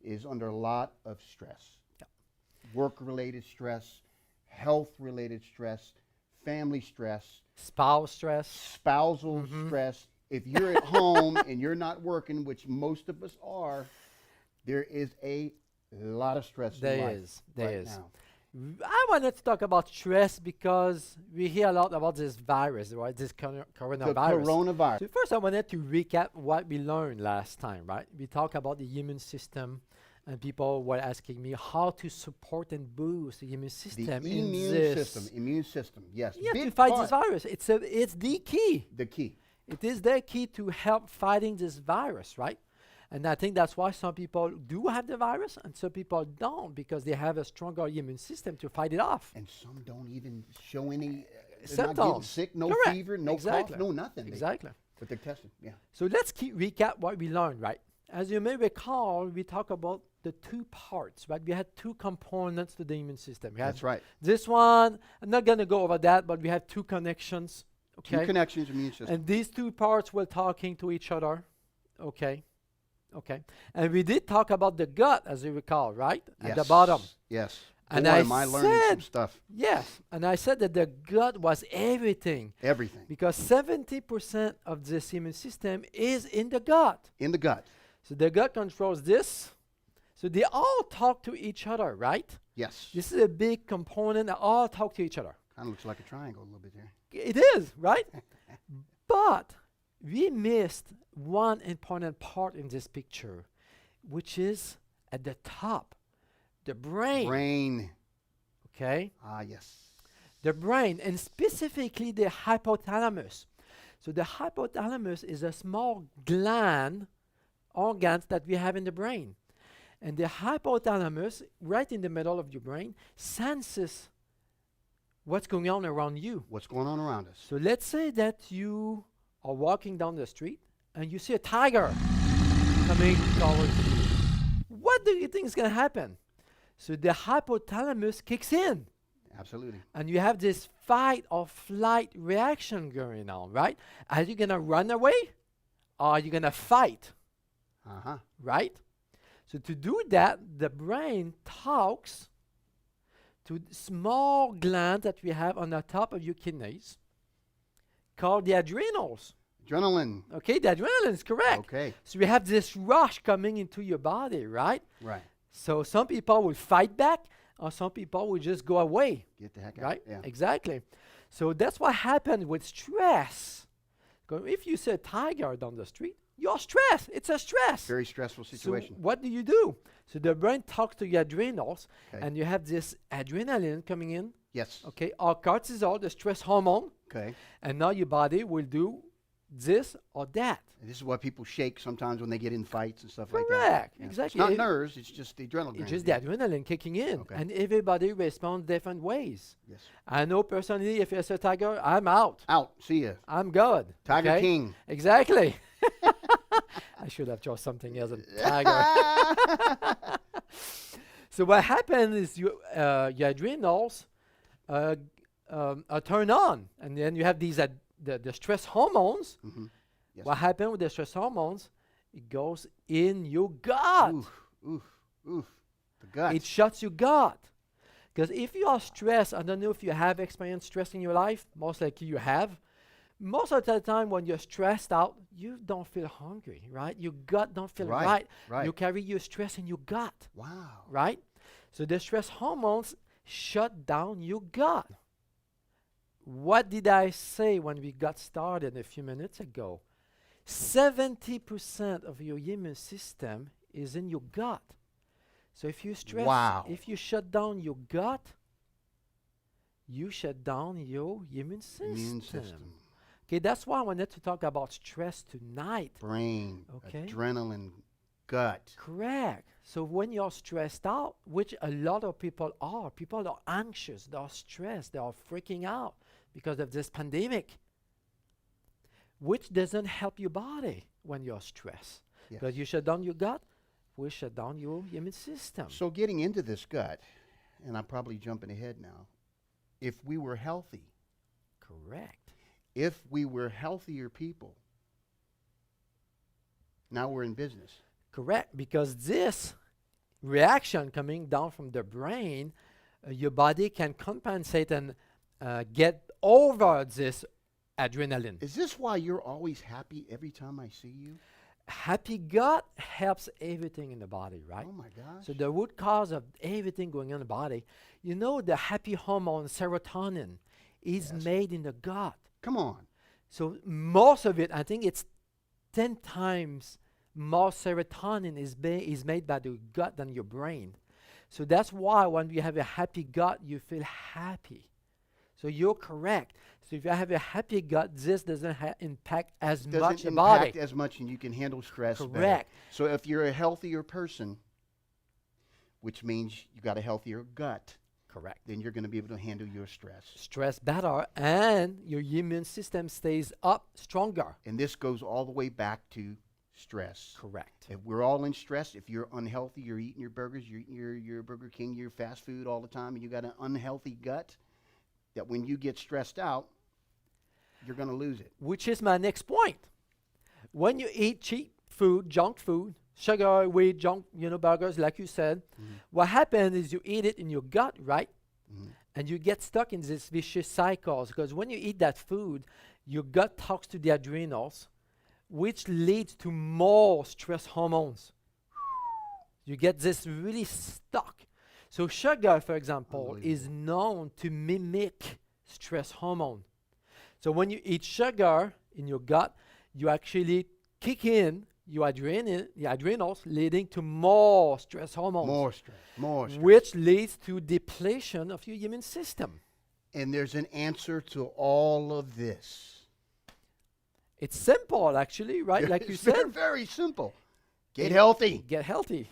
is under a lot of stress. Work-related stress, health-related stress, family stress, Spouse stress. spousal stress. If you're at home and you're not working, which most of us are, there is a lot of stress in There life is. There right is. now. I wanted to talk about stress because we hear a lot about this virus, right? This The coronavirus. coronavirus. So first, I wanted to recap what we learned last time, right? We talked about the immune system, and people were asking me how to support and boost the immune system. The in immune this. system. Immune system. Yes. Yeah, to Big fight part. this virus. It's the key. The key. It is the key to help fighting this virus, right? And I think that's why some people do have the virus and some people don't, because they have a stronger immune system to fight it off. And some don't even show any they're not getting Symptoms. sick, no Correct. fever, no Exactly. cough, no nothing. Exactly. But they're testing. Yeah. So let's recap what we learned, right? As you may recall, we talked about the two parts, right? We had two components to the immune system. We had That's right. this one. I'm not going to go over that, but we had two connections. Okay. Two connections, immune system. And these two parts were talking to each other. Okay. Okay. And we did talk about the gut, as you recall, right? At the Yes. bottom. Yes. And Boy, I am I learning some said- stuff. Yes. And I said that the gut was everything, Everything. because 70% of this immune system is in the gut. In the gut. So the gut controls this. So they all talk to each other, right? Yes. This is a big component that all talk to each other. Kind of looks like a triangle a little bit there. It is, right? But we missed one important part in this picture, which is at the top, the brain. Brain. Okay? Ah, yes. The brain, and specifically the hypothalamus. So the hypothalamus is a small gland, organs that we have in the brain. And the hypothalamus, right in the middle of your brain, senses what's going on around you. What's going on around us? So let's say that you are walking down the street and you see a tiger coming towards you. What do you think is going to happen? So the hypothalamus kicks in, Absolutely. and you have this fight or flight reaction going on, right? Are you going to run away, or are you going to fight, Uh-huh. right? So to do that, the brain talks to small glands that we have on the top of your kidneys called the adrenals. Adrenaline. Okay, the adrenaline is correct. Okay. So we have this rush coming into your body, right? Right. So some people will fight back, or some people will just go away, Get the heck out. right? Yeah. Exactly. So that's what happens with stress. 'Cause if you see a tiger down the street, you're stressed. It's a stress. Very stressful So situation. what do? So the brain talks to your adrenals, Okay. and you have this adrenaline coming in, Yes. okay, or cortisol, the stress hormone, Okay. and now your body will do this or that. And this is why people shake sometimes when they get in fights and stuff like that. Correct. Yeah. Exactly. It's not It- nerves, it's just the adrenaline. It's just the adrenaline kicking in, Okay. and everybody responds different ways. Yes. I know personally, if it's a tiger, I'm out. Out. See ya. I'm good. Tiger okay? King. Exactly. I should have chose something else than tiger. So what happens is your adrenals are turned on, and then you have these the stress hormones. Mhm. Yes. What happens with the stress hormones? It goes in your gut. Oof. Oof. Oof. The gut. It shuts your gut. Because if you are stressed, I don't know if you have experienced stress in your life. Most likely you have. Most of the time when you're stressed out, you don't feel hungry, right? Your gut don't feel Right, right. right. You carry your stress in your gut, Wow. right? So the stress hormones shut down your gut. What did I say when we got started a few minutes ago? 70% of your immune system is in your gut. So if you stress, Wow. if you shut down your gut, you shut down your immune system. Immune system. Okay, that's why I wanted to talk about stress tonight. Brain. Okay. Adrenaline. Gut. Correct. So when you're stressed out, which a lot of people are anxious, they are stressed, they are freaking out because of this pandemic, which doesn't help your body when you're stressed. Yes. Because you shut down your gut, we shut down your immune system. So getting into this gut, and I'm probably jumping ahead now, if we were healthy, Correct. if we were healthier people, now we're in business. Correct. Because this reaction coming down from the brain, your body can compensate and get over this adrenaline. Is this why you're always happy every time I see you? Happy gut helps everything in the body, right? Oh my gosh. So the root cause of everything going on in the body, the happy hormone serotonin is Yes. made in the gut. Come on. So most of it, I think it's 10 times more serotonin is made by the gut than your brain. So that's why when you have a happy gut, you feel happy. So you're correct. So if you have a happy gut, this doesn't impact as much Doesn't the body. impact as much, and you can handle stress better. Correct. So if you're a healthier person, which means you got a healthier gut, Correct. then you're going to be able to handle your stress. Stress better, and your immune system stays up stronger. And this goes all the way back to stress. Correct. If we're all in stress, if you're unhealthy, you're eating your burgers, you're eating your Burger King, your fast food all the time, and you got an unhealthy gut, that when you get stressed out, you're going to lose it. Which is my next point. When you eat cheap food, junk food, sugar, wheat, junk, burgers, like you said, what happens is you eat it in your gut, right? And you get stuck in this vicious cycle, because when you eat that food, your gut talks to the adrenals, which leads to more stress hormones. You get this really stuck. So sugar, for example, is known to mimic stress hormone. So when you eat sugar in your gut, you actually kick in your adrenals, leading to more stress hormones. More stress. Which leads to depletion of your immune system. And there's an answer to all of this. It's simple, actually, right? Like you It's said. very, very simple. Get healthy. Get healthy.